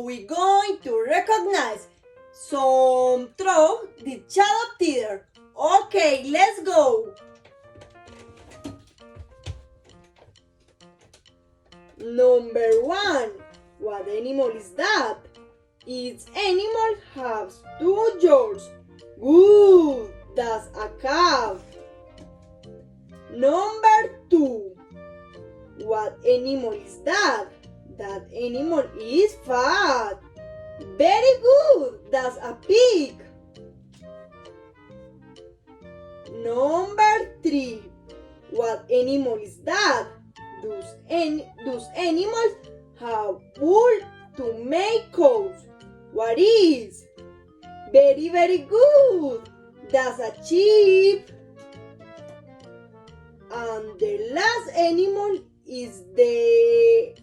we going to recognize some throw the shadow theater. Okay, let's go. Number 1. What animal is that? Its animal has 2 jaws. Good, that's a calf. Number 2. What animal is that? That animal is fat. Very good, that's a pig. Number 3. What animal is that? Those animals have wool to make coats. What is? Very, very good. That's a sheep. And the last animal is the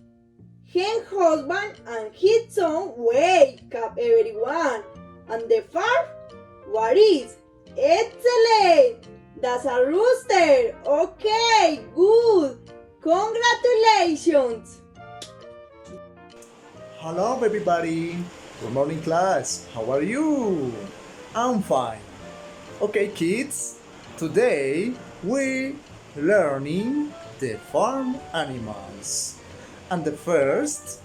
hen husband and his son. Wake up, everyone. And the farm? What is? Excellent. That's a rooster. Okay, good. Congratulations! Hello everybody! Good morning class! How are you? I'm fine. Okay kids, today we're learning the farm animals. And the first,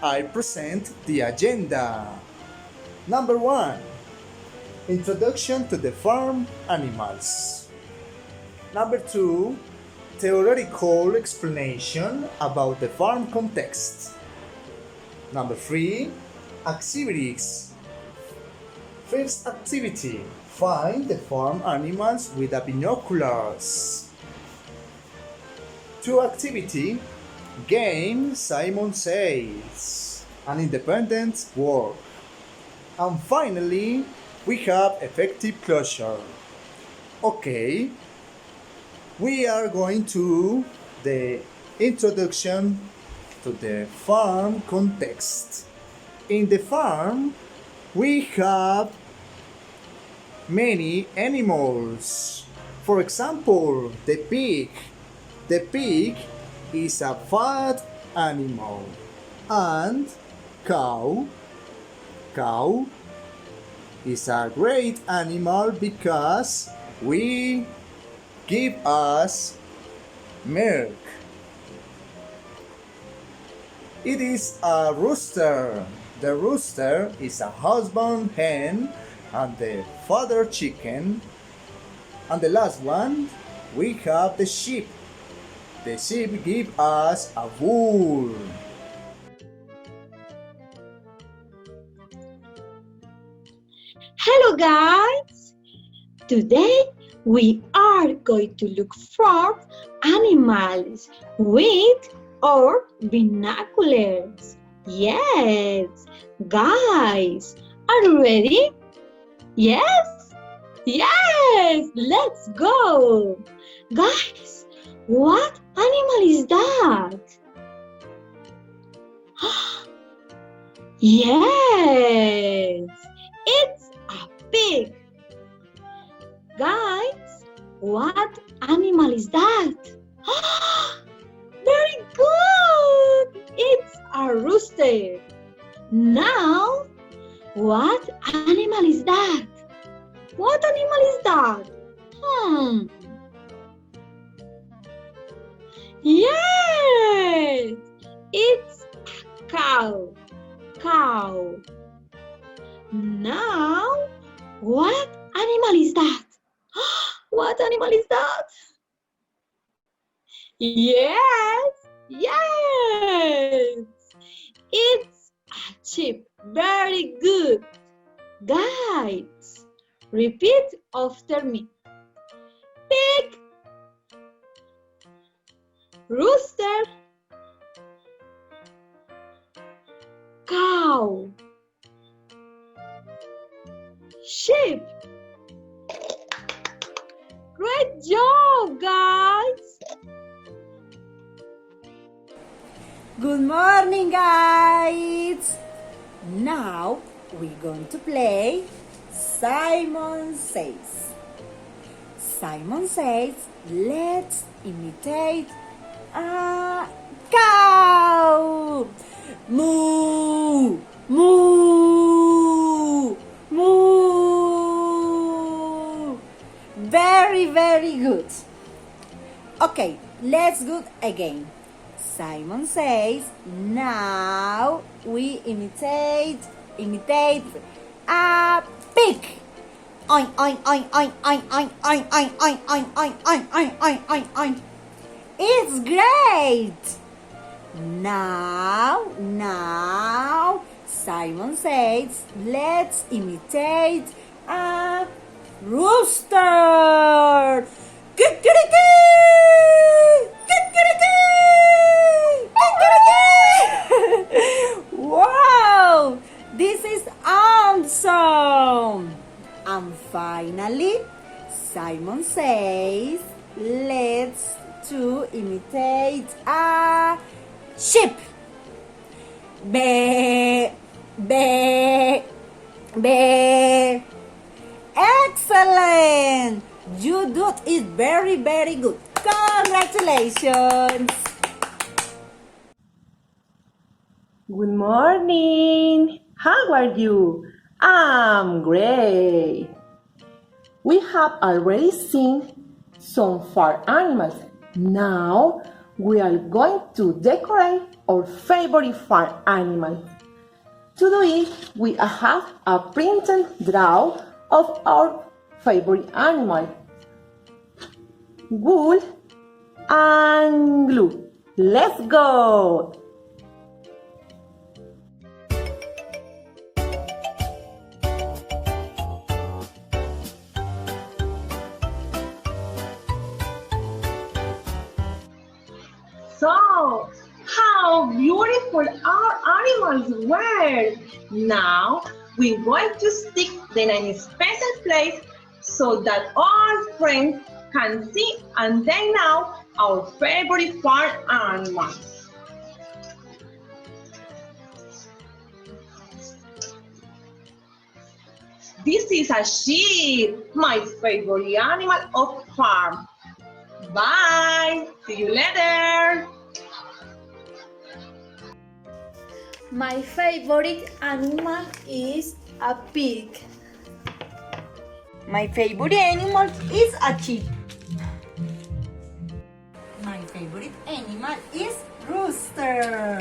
I present the agenda. Number 1, introduction to the farm animals. Number 2, theoretical explanation about the farm context. Number 3, activities. First activity, find the farm animals with the binoculars. 2 activity, game Simon Says, an independent work. And finally, we have effective closure. Okay, we are going to the introduction to the farm context. In the farm, we have many animals. For example, the pig. The pig is a fat animal. And cow. Cow is a great animal because we give us milk. It is a rooster. The rooster is a husband hen and the father chicken. And the last one, we have the sheep. The sheep give us a wool. Hello guys! Today we are going to look for animals with our binoculars. Yes! Guys, are you ready? Yes? Yes! Let's go! Guys, what animal is that? Yes! It's a pig. Guys, what animal is that? Very good! It's a rooster. Now, what animal is that? What animal is that? Yes! It's a cow. Cow. Now, what animal is that? What animal is that? Yes, yes. It's a sheep. Very good. Guys, repeat after me. Pig, rooster, cow, sheep. Great job, guys! Good morning, guys! Now we're going to play Simon Says. Simon says, let's imitate a cow. Moo! Moo! Moo! Very, very good. Okay, let's go again. Simon says, now we imitate a pig. Oink, oink, oink, oink, oink, oink, oink, oink, oink, oink, oink, oink, oink, oink, oink, oink. It's great. Now, Simon says, let's imitate a rooster. Kikiriki! Kikiriki! Kikiriki! Wow! This is awesome! And finally, Simon says, let's to imitate a sheep. Be, be, be. Excellent! You do it very, very good. Congratulations! Good morning. How are you? I'm great. We have already seen some farm animals. Now we are going to decorate our favorite farm animal. To do it, we have a printed drawing of our favorite animal. Wool and glue. Let's go! So, how beautiful our animals were! Now, we're going to stick them in a special place so that all friends can see and they know our favorite farm animals. This is a sheep, my favorite animal of farm. Bye! See you later! My favorite animal is a pig. My favorite animal is a sheep. My favorite animal is rooster.